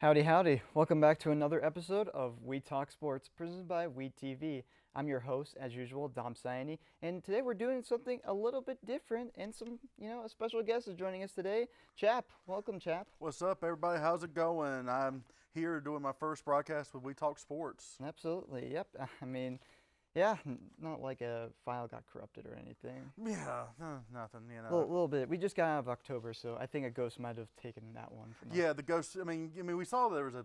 Howdy, howdy. Welcome back to another episode of We Talk Sports, presented by We TV. I'm your host, as usual, Dom Siani, and today we're doing something a little bit different, and a special guest is joining us today. Chap, welcome, Chap. What's up, everybody? How's it going? I'm here doing my first broadcast with We Talk Sports. Absolutely, yep. Yeah, not like a file got corrupted or anything. Yeah, nothing, A little bit. We just got out of October, so I think a ghost might have taken that one from us. Yeah, the ghost. We saw there was a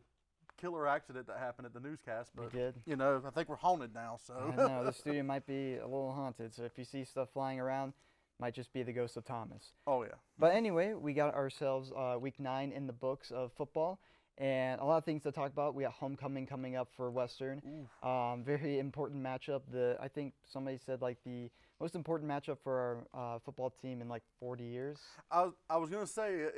killer accident that happened at the newscast, but We did. I think we're haunted now. So I know, the studio might be a little haunted, so if you see stuff flying around, might just be the ghost of Thomas. Oh yeah. But anyway, we got ourselves week 9 in the books of football, and a lot of things to talk about. We got homecoming coming up for Western. Very important matchup. I think somebody said like the most important matchup for our football team in like 40 years. I was gonna say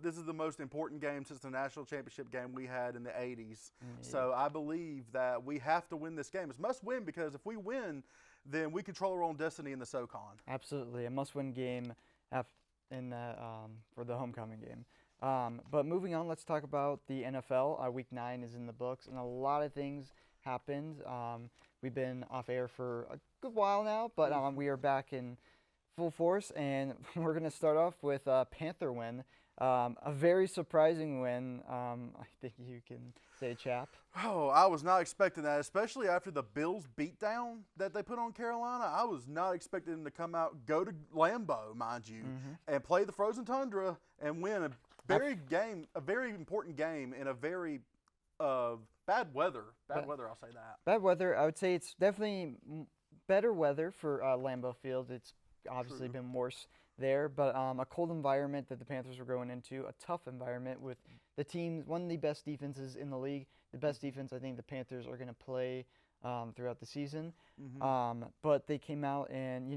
this is the most important game since the national championship game we had in the '80s. So I believe that we have to win this game. It's must win because if we win, then we control our own destiny in the Socon. Absolutely, a must-win game for the homecoming game. But moving on, let's talk about the NFL. Week 9 is in the books, and a lot of things happened. We've been off air for a good while now, but we are back in full force, and we're going to start off with a Panther win. A very surprising win, I think you can say, Chap. Oh, I was not expecting that, especially after the Bills beatdown that they put on Carolina. I was not expecting them to come out, go to Lambeau, mind you, and play the frozen tundra and win a very important game in a very bad weather. Bad weather, I'll say that. Bad weather. I would say it's definitely better weather for Lambeau Field. It's obviously been worse there, but a cold environment that the Panthers were going into, a tough environment with the team, one of the best defenses in the league, the best defense I think the Panthers are going to play throughout the season. But they came out and,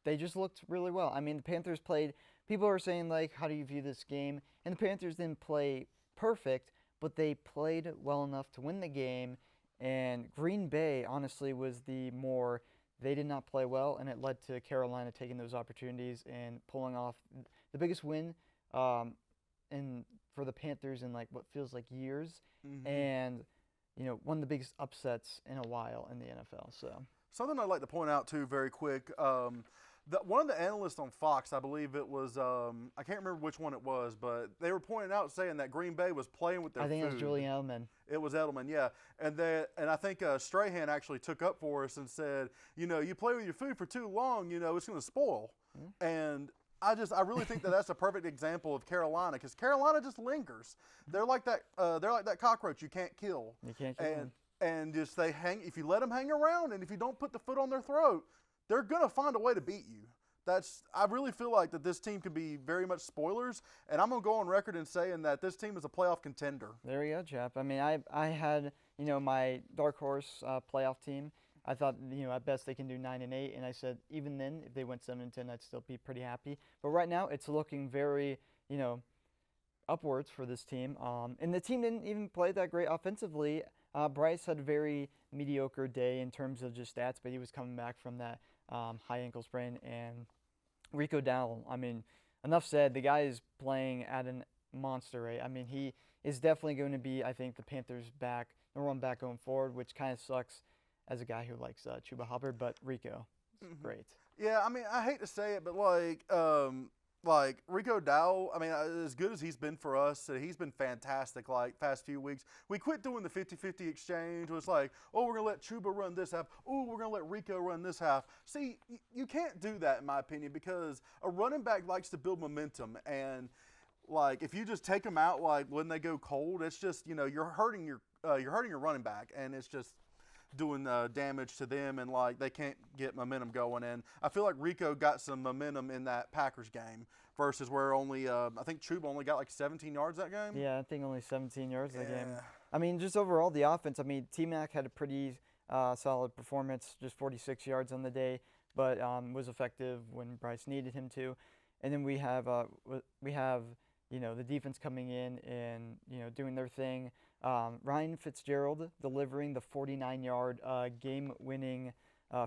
they just looked really well. I mean, the Panthers played, people are saying, like, how do you view this game? And the Panthers didn't play perfect, but they played well enough to win the game. And Green Bay, honestly, was they did not play well, and it led to Carolina taking those opportunities and pulling off the biggest win for the Panthers in, like, what feels like years. And, one of the biggest upsets in a while in the NFL. So something I'd like to point out, too, very quick. One of the analysts on Fox, I believe it was, I can't remember which one it was, but they were pointing out saying that Green Bay was playing with their food. I think it was Julian Edelman. It was Edelman, yeah. And I think Strahan actually took up for us and said, you play with your food for too long, it's going to spoil. And I really think that's a perfect example of Carolina, because Carolina just lingers. They're like that cockroach you can't kill. You can't kill them. And just if you let them hang around and if you don't put the foot on their throat, they're going to find a way to beat you. I really feel like that this team could be very much spoilers, and I'm going to go on record in saying that this team is a playoff contender. There you go, Chap. I mean, I had, my dark horse playoff team. I thought, at best they can do 9-8, and I said even then, if they went 7-10, I'd still be pretty happy. But right now, it's looking very, upwards for this team. And the team didn't even play that great offensively. Bryce had a very mediocre day in terms of just stats, but he was coming back from that high ankle sprain. And Rico Dowdle, I mean, enough said. The guy is playing at a monster rate. I mean, he is definitely going to be, I think, the Panthers' number one back going forward, which kind of sucks as a guy who likes Chuba Hubbard, but Rico is great. Yeah, I mean, I hate to say it, but like Rico Dowdle, I mean, as good as he's been for us, he's been fantastic, like, past few weeks. We quit doing the 50-50 exchange. It was like, oh, we're going to let Chuba run this half. Oh, we're going to let Rico run this half. See, you can't do that, in my opinion, because a running back likes to build momentum. And, like, if you just take them out, like, when they go cold, it's just, you're hurting your running back, and it's just doing damage to them, and like they can't get momentum going. And I feel like Rico got some momentum in that Packers game versus where only I think Chuba only got like 17 yards that game. Yeah, I think only 17 yards that game. I mean, just overall the offense. I mean, T-Mac had a pretty solid performance, just 46 yards on the day, but was effective when Bryce needed him to. And then we have the defense coming in and doing their thing. Ryan Fitzgerald delivering the 49-yard game-winning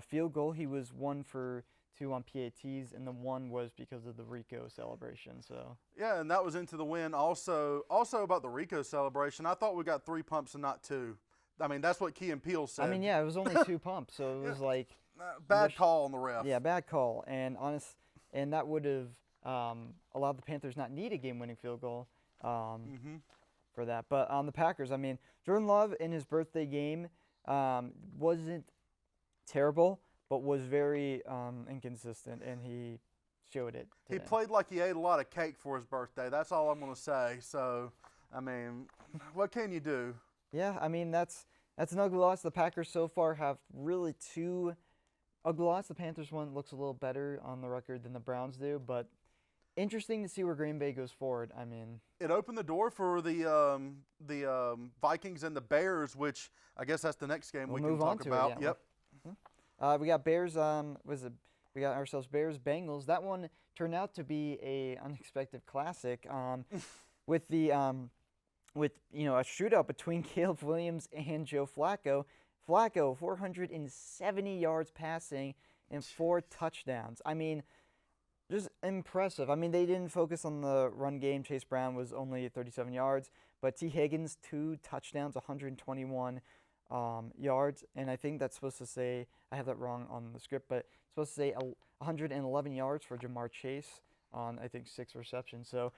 field goal. He was 1 for 2 on PATs, and the 1 was because of the Rico celebration. So Yeah, and that was into the win. Also about the Rico celebration, I thought we got 3 pumps and not 2. I mean, that's what Key and Peele said. I mean, yeah, it was only 2 pumps, so it was like bad call on the ref. Yeah, bad call, and that would have allowed the Panthers not need a game-winning field goal for that. But on the Packers, I mean, Jordan Love in his birthday game wasn't terrible, but was very inconsistent, and he showed it today. He played like he ate a lot of cake for his birthday. That's all I'm going to say. So, I mean, what can you do? Yeah, I mean, that's an ugly loss. The Packers so far have really 2 ugly losses. The Panthers one looks a little better on the record than the Browns do, but interesting to see where Green Bay goes forward. I mean, it opened the door for the Vikings and the Bears, which I guess that's the next game we'll we move can on talk to about. It, yeah. Yep. We got Bears. We got ourselves Bears Bengals. That one turned out to be a unexpected classic. With the a shootout between Caleb Williams and Joe Flacco. Flacco 470 yards passing and 4 touchdowns. I mean, just impressive. I mean, they didn't focus on the run game. Chase Brown was only 37 yards, but T. Higgins 2 touchdowns, 121 yards, and I think that's supposed to say, I have that wrong on the script, but it's supposed to say 111 yards for Jamar Chase on, I think, 6 receptions. So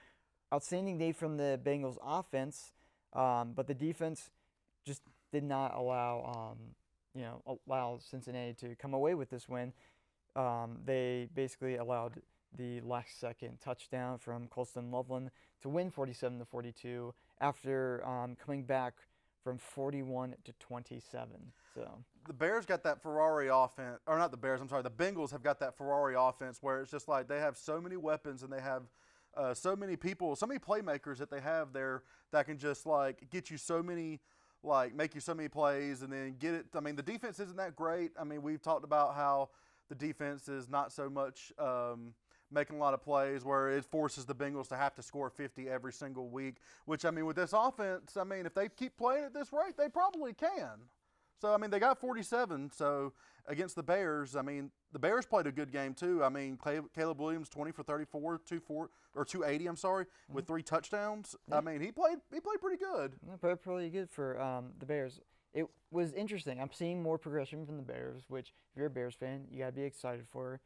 outstanding day from the Bengals offense, but the defense just did not allow Cincinnati to come away with this win. They basically allowed the last-second touchdown from Colston Loveland to win 47-42 after coming back from 41 to 27. So the Bears got that Ferrari offense, or not the Bears. I'm sorry, the Bengals have got that Ferrari offense where it's just like they have so many weapons and they have so many people, so many playmakers that they have there that can just like get you so many, like make you so many plays and then get it. I mean, the defense isn't that great. I mean, we've talked about how the defense is not so much making a lot of plays where it forces the Bengals to have to score 50 every single week, which, I mean, with this offense, I mean, if they keep playing at this rate, they probably can. So, I mean, they got 47. So, against the Bears, I mean, the Bears played a good game, too. I mean, Caleb Williams, 20 for 34, 280, I'm sorry, with 3 touchdowns. Yeah. I mean, he played pretty good. Yeah, played pretty good for the Bears. It was interesting. I'm seeing more progression from the Bears, which, if you're a Bears fan, you got to be excited for.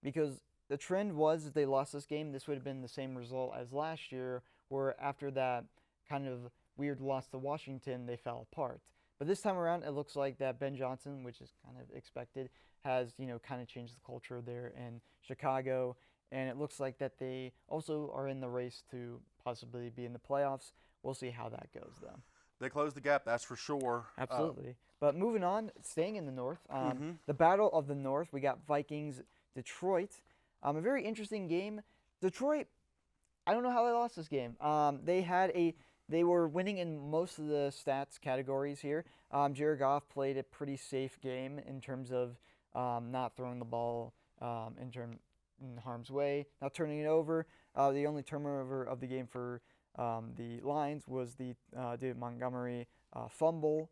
Because the trend was if they lost this game, this would have been the same result as last year, where after that kind of weird loss to Washington, they fell apart. But this time around, it looks like that Ben Johnson, which is kind of expected, has, kind of changed the culture there in Chicago. And it looks like that they also are in the race to possibly be in the playoffs. We'll see how that goes, though. They closed the gap, that's for sure. Absolutely. But moving on, staying in the North, the Battle of the North, we got Vikings-Detroit. A very interesting game. Detroit, I don't know how they lost this game. They were winning in most of the stats categories here. Jared Goff played a pretty safe game in terms of not throwing the ball in harm's way, not turning it over. The only turnover of the game for the Lions was the David Montgomery fumble.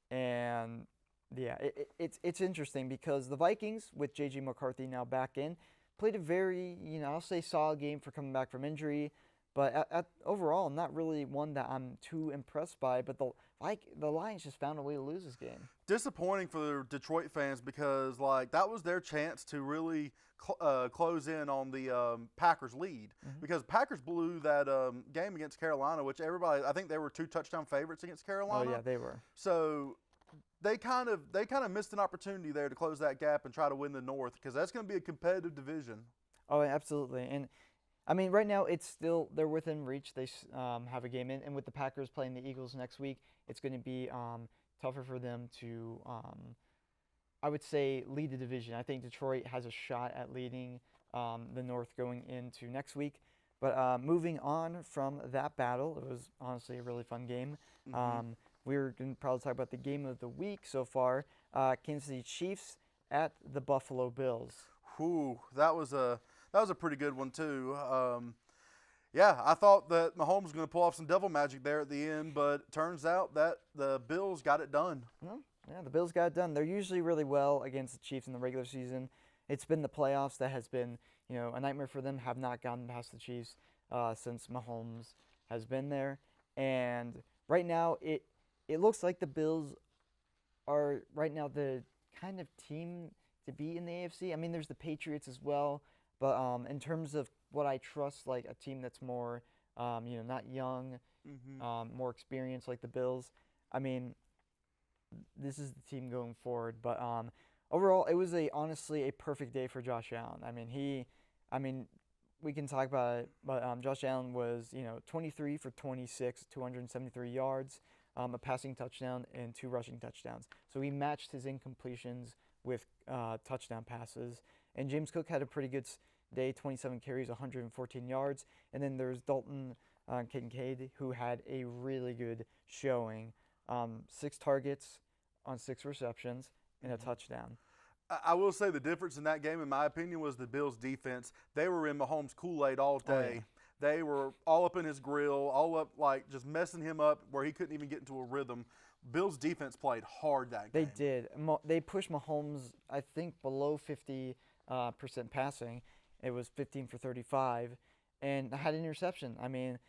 And yeah, it's interesting because the Vikings, with J.J. McCarthy now back in, played a very, I'll say solid game for coming back from injury. But overall, not really one that I'm too impressed by. But the Lions just found a way to lose this game. Disappointing for the Detroit fans because that was their chance to really close in on the Packers lead. Because Packers blew that game against Carolina, which everybody, I think they were 2 touchdown favorites against Carolina. Oh yeah, they were. So they kind of missed an opportunity there to close that gap and try to win the North because that's going to be a competitive division. Oh, absolutely. And I mean, right now they're within reach. They have a game in, and with the Packers playing the Eagles next week, it's going to be tougher for them to, I would say, lead the division. I think Detroit has a shot at leading the North going into next week. But moving on from that battle, it was honestly a really fun game. We're going to probably talk about the game of the week so far. Kansas City Chiefs at the Buffalo Bills. Whew, that was a pretty good one too. Yeah, I thought that Mahomes was going to pull off some devil magic there at the end, but it turns out that the Bills got it done. Well, yeah, the Bills got it done. They're usually really well against the Chiefs in the regular season. it's been the playoffs that has been, a nightmare for them. Have not gotten past the Chiefs since Mahomes has been there. And right now, it looks like the Bills are right now the kind of team to be in the AFC. I mean, there's the Patriots as well, but in terms of what I trust, like a team that's more, not young, more experienced like the Bills. I mean, this is the team going forward. But overall, it was honestly a perfect day for Josh Allen. I mean, we can talk about it, but Josh Allen was 23 for 26, 273 yards, a passing touchdown and 2 rushing touchdowns. So he matched his incompletions with touchdown passes. And James Cook had a pretty good day, 27 carries, 114 yards. And then there's Dalton Kincaid, who had a really good showing, 6 targets on 6 receptions and a touchdown. I will say the difference in that game, in my opinion, was the Bills' defense. They were in Mahomes' Kool-Aid all day. Oh, yeah. They were all up in his grill, all up, like, just messing him up where he couldn't even get into a rhythm. Bills' defense played hard that game. They did. They pushed Mahomes, I think, below 50% passing. It was 15 for 35, and had an interception. I mean,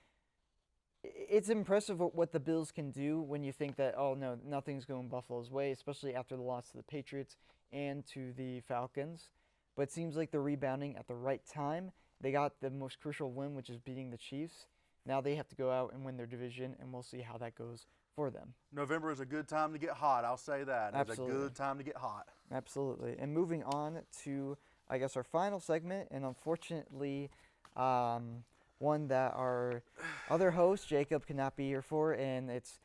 it's impressive what the Bills can do when you think that, oh, no, nothing's going Buffalo's way, especially after the loss to the Patriots and to the Falcons. But it seems like they're rebounding at the right time. They got the most crucial win, which is beating the Chiefs. Now they have to go out and win their division, and we'll see how that goes for them. November is a good time to get hot. I'll say that. Absolutely. It's a good time to get hot. Absolutely. And moving on to, I guess, our final segment, and unfortunately, one that our other host, Jacob, cannot be here for, and it's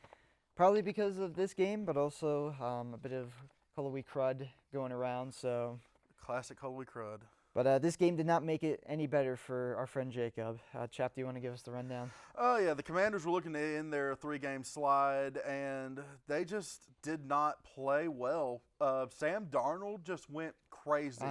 probably because of this game, but also a bit of Colorway crud going around. So Classic Colorway crud. But this game did not make it any better for our friend Jacob. Chap, do you want to give us the rundown? Oh, yeah. The Commanders were looking to end their 3-game slide, and they just did not play well. Sam Darnold just went crazy.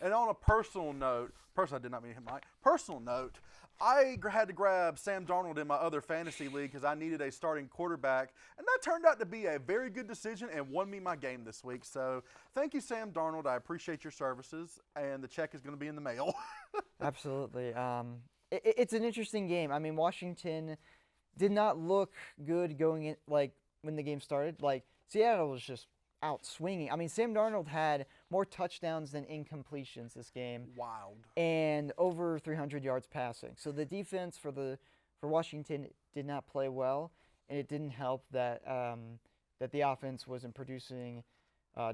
And on a personal note, I did not mean him, Mike. Personal note, I had to grab Sam Darnold in my other fantasy league because I needed a starting quarterback, and that turned out to be a very good decision and won me my game this week. So thank you, Sam Darnold. I appreciate your services, and the check is going to be in the mail. Absolutely. It's an interesting game. I mean, Washington did not look good going in, like, when the game started. Like, Seattle was just out swinging. I mean, Sam Darnold had more touchdowns than incompletions this game. Wild. And over 300 yards passing. So the defense for Washington did not play well, and it didn't help that that the offense wasn't producing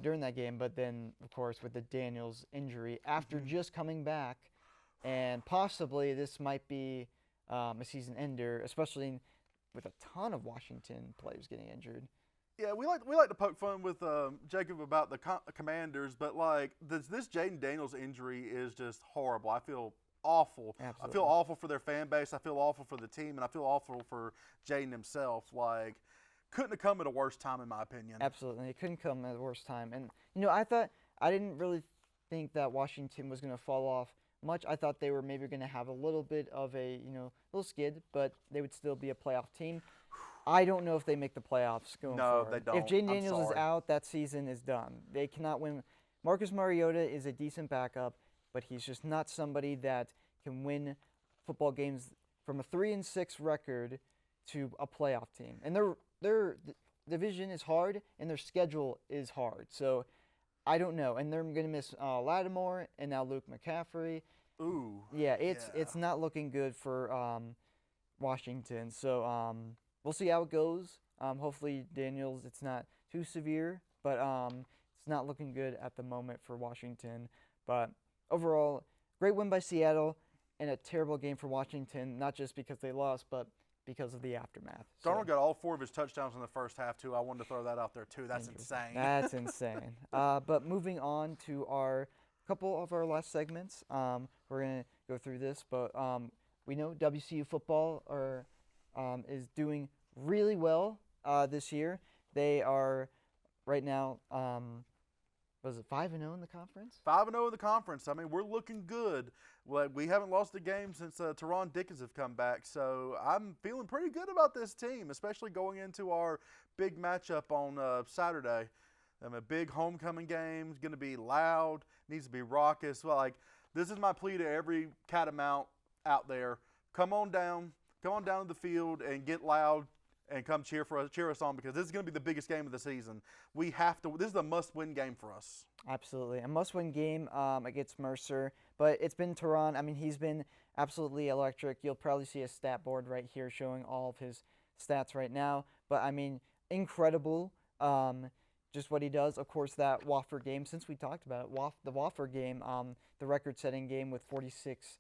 during that game. But then, of course, with the Daniels injury, after just coming back, and possibly this might be a season ender, especially with a ton of Washington players getting injured. Yeah, we like to poke fun with Jacob about the Commanders, but like this Jaden Daniels injury is just horrible. I feel awful. Absolutely. I feel awful for their fan base. I feel awful for the team, and I feel awful for Jaden himself. Like, couldn't have come at a worse time, in my opinion. Absolutely, it couldn't come at a worse time. And I didn't really think that Washington was going to fall off much. I thought they were maybe going to have a little bit of a little skid, but they would still be a playoff team. I don't know if they make the playoffs going forward. No, they don't. If Jaden Daniels is out, that season is done. They cannot win. Marcus Mariota is a decent backup, but he's just not somebody that can win football games from a 3-6 record to a playoff team. And their division is hard, and their schedule is hard. So I don't know. And they're going to miss Lattimore and now Luke McCaffrey. Ooh. Yeah, it's not looking good for Washington. So we'll see how it goes. Hopefully Daniels, it's not too severe, but it's not looking good at the moment for Washington. But overall, great win by Seattle and a terrible game for Washington, not just because they lost, but because of the aftermath. Darnold got all 4 of his touchdowns in the first half, too. I wanted to throw that out there, too. That's insane. That's insane. But moving on to our couple of our last segments, we're going to go through this, but we know WCU football is doing really well this year. They are right now, was it 5-0 in the conference? 5-0 in the conference. I mean, we're looking good. We haven't lost a game since Teron Dickens have come back, so I'm feeling pretty good about this team, especially going into our big matchup on Saturday. A big homecoming game is going to be loud, needs to be raucous. Well, like, this is my plea to every Catamount out there. Come on down to the field and get loud and come cheer us on, because this is going to be the biggest game of the season. We have to. This is a must-win game for us. Absolutely, a must-win game against Mercer. But it's been Tehran. I mean, he's been absolutely electric. You'll probably see a stat board right here showing all of his stats right now. But I mean, incredible. Just what he does. Of course, that Wofford game, since we talked about it, the Wofford game, the record-setting game with 46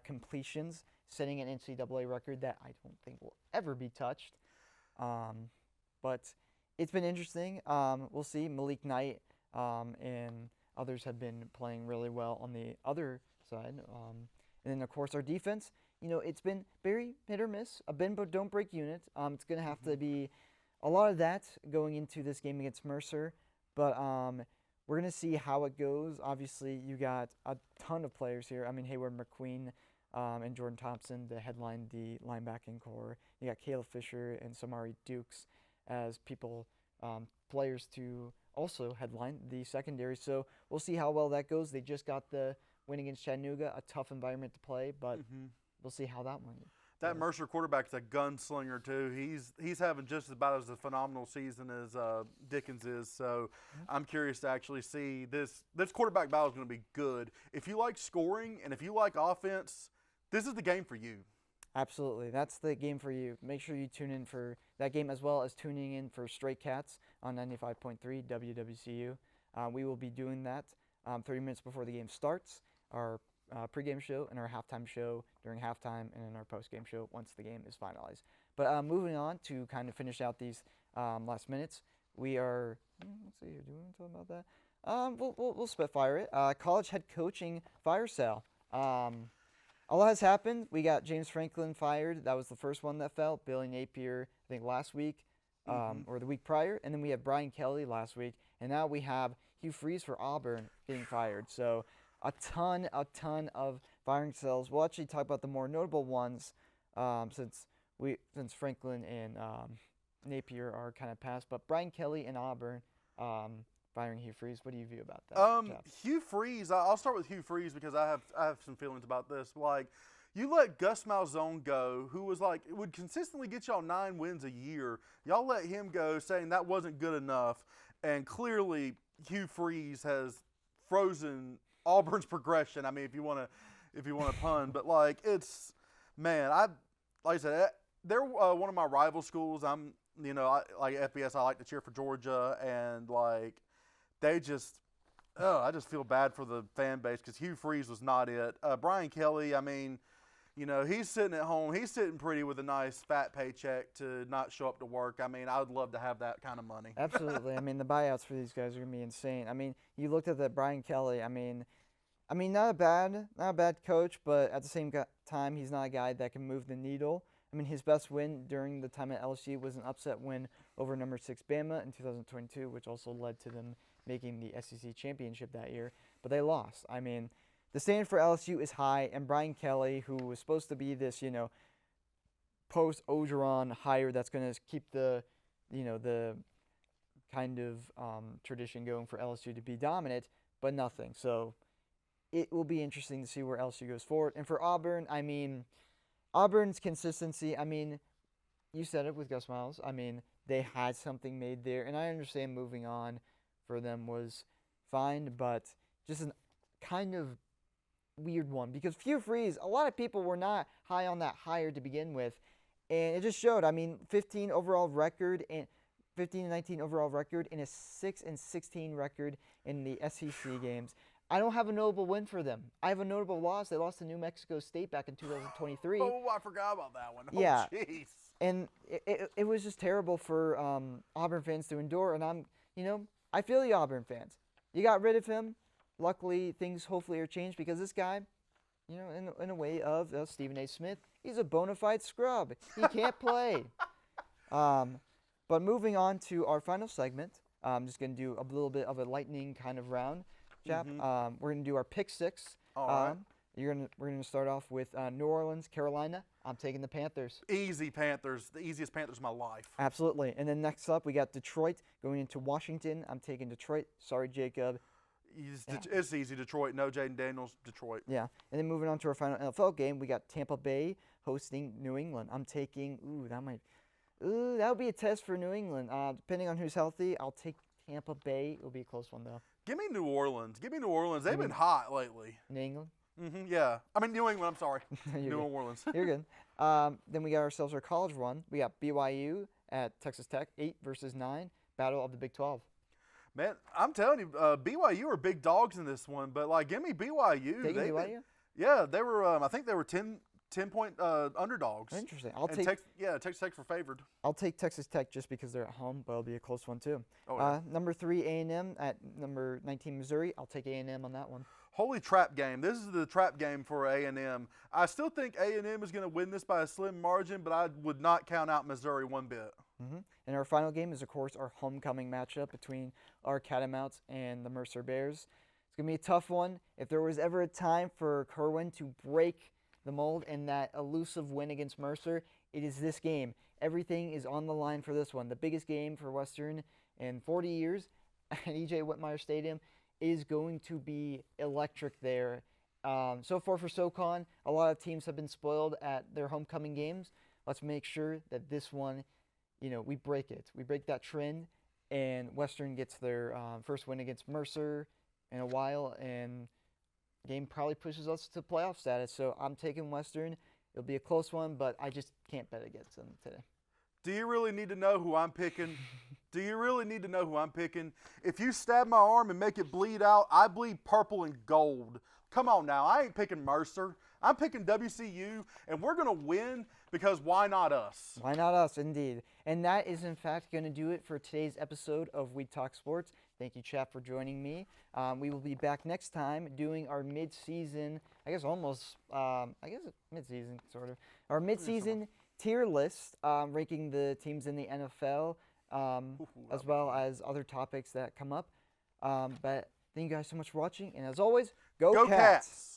completions, setting an NCAA record that I don't think will ever be touched. But it's been interesting. We'll see. Malik Knight and others have been playing really well on the other side. And then, of course, our defense, it's been very hit or miss, a bend but don't break unit. It's going to have to be a lot of that going into this game against Mercer. But we're going to see how it goes. Obviously, you got a ton of players here. I mean, Hayward McQueen and Jordan Thompson to headline the linebacking core. You got Caleb Fisher and Samari Dukes as players to also headline the secondary. So we'll see how well that goes. They just got the win against Chattanooga, a tough environment to play, but we'll see how that one goes. That Mercer quarterback's a gunslinger too. He's having just about as a phenomenal season as Dickens is. So I'm curious to actually see this quarterback battle is going to be good. If you like scoring and if you like offense, this is the game for you. Absolutely. That's the game for you. Make sure you tune in for that game, as well as tuning in for Stray Cats on 95.3 WWCU. We will be doing that 30 minutes before the game starts, our pregame show and our halftime show during halftime, and then our postgame show once the game is finalized. But moving on to kind of finish out these last minutes, we are, let's see here, do we want to talk about that? We'll spitfire it. College head coaching fire sale. A lot has happened. We got James Franklin fired. That was the first one that fell. Billy Napier, I think, last week or the week prior. And then we had Brian Kelly last week. And now we have Hugh Freeze for Auburn getting fired. So a ton of firing sales. We'll actually talk about the more notable ones since Franklin and Napier are kind of past. But Brian Kelly and Auburn firing Hugh Freeze. What do you view about that? Hugh Freeze. I'll start with Hugh Freeze because I have some feelings about this. Like, you let Gus Malzone go, who would consistently get y'all 9 wins a year. Y'all let him go, saying that wasn't good enough, and clearly Hugh Freeze has frozen Auburn's progression. I mean, if you want to pun, but like like I said, they're one of my rival schools. Like FBS, I like to cheer for Georgia, and like. I just feel bad for the fan base because Hugh Freeze was not it. Brian Kelly, I mean, he's sitting at home. He's sitting pretty with a nice fat paycheck to not show up to work. I mean, I would love to have that kind of money. Absolutely. I mean, the buyouts for these guys are going to be insane. I mean, you looked at that Brian Kelly. I mean, not a bad coach, but at the same time, he's not a guy that can move the needle. I mean, his best win during the time at LSU was an upset win over number 6 Bama in 2022, which also led to them making the SEC championship that year, but they lost. I mean, the standard for LSU is high, and Brian Kelly, who was supposed to be this, post-Ogeron hire that's going to keep the kind of tradition going for LSU to be dominant, but nothing. So it will be interesting to see where LSU goes forward. And for Auburn, I mean, Auburn's consistency, I mean, you said it with Gus Miles. I mean, they had something made there, and I understand moving on for them was fine, but just a kind of weird one because Hugh Freeze, a lot of people were not high on that hire to begin with, and it just showed. I mean, 15 overall record and 15-19 overall record and a 6-16 record in the SEC games. I don't have a notable win for them. I have a notable loss. They lost to New Mexico State back in 2023. Oh, I forgot about that one. Oh, yeah, jeez. And it was just terrible for Auburn fans to endure, and I feel you, Auburn fans. You got rid of him. Luckily, things hopefully are changed because this guy, in a way of Stephen A. Smith, he's a bona fide scrub. He can't play. But moving on to our final segment, I'm just going to do a little bit of a lightning kind of round, chap. We're going to do our pick six. All right. We're gonna start off with New Orleans, Carolina. I'm taking the Panthers. Easy Panthers, the easiest Panthers of my life. Absolutely. And then next up, we got Detroit going into Washington. I'm taking Detroit. Sorry, Jacob. It's easy. Detroit. No Jaden Daniels. Detroit. Yeah. And then moving on to our final NFL game, we got Tampa Bay hosting New England. I'm taking. That would be a test for New England. Depending on who's healthy, I'll take Tampa Bay. It'll be a close one though. Give me New Orleans. They've been hot lately. New England. Yeah. I mean New England. I'm sorry. New Good. Orleans. You're good. Then we got ourselves our college one. We got BYU at Texas Tech, 8-9, battle of the Big 12. Man, I'm telling you, BYU are big dogs in this one, but like, give me BYU. Taking BYU? Yeah, they were. I think they were 10-point underdogs. Interesting. Texas Tech were favored. I'll take Texas Tech just because they're at home, but it'll be a close one too. Oh, yeah. Number 3 A&M at number 19 Missouri. I'll take A&M on that one. Holy trap game. This is the trap game for A&M. I still think A&M is going to win this by a slim margin, but I would not count out Missouri one bit. And our final game is, of course, our homecoming matchup between our Catamounts and the Mercer Bears. It's going to be a tough one. If there was ever a time for Kerwin to break the mold and that elusive win against Mercer, it is this game. Everything is on the line for this one. The biggest game for Western in 40 years at E.J. Whitmire Stadium is going to be electric there. So far for Socon, a lot of teams have been spoiled at their homecoming games. Let's make sure that this one, we break it. We break that trend, and Western gets their first win against Mercer in a while, and the game probably pushes us to playoff status. So I'm taking Western. It'll be a close one, but I just can't bet against them today. Do you really need to know who I'm picking? Do you really need to know who I'm picking? If you stab my arm and make it bleed out, I bleed purple and gold. Come on now. I ain't picking Mercer. I'm picking WCU, and we're going to win because why not us? Why not us, indeed. And that is, in fact, going to do it for today's episode of We Talk Sports. Thank you, Chap, for joining me. We will be back next time doing our mid-season, mid-season, sort of. Our mid-season tier list, ranking the teams in the NFL, as well as other topics that come up. But thank you guys so much for watching. And as always, go Cats!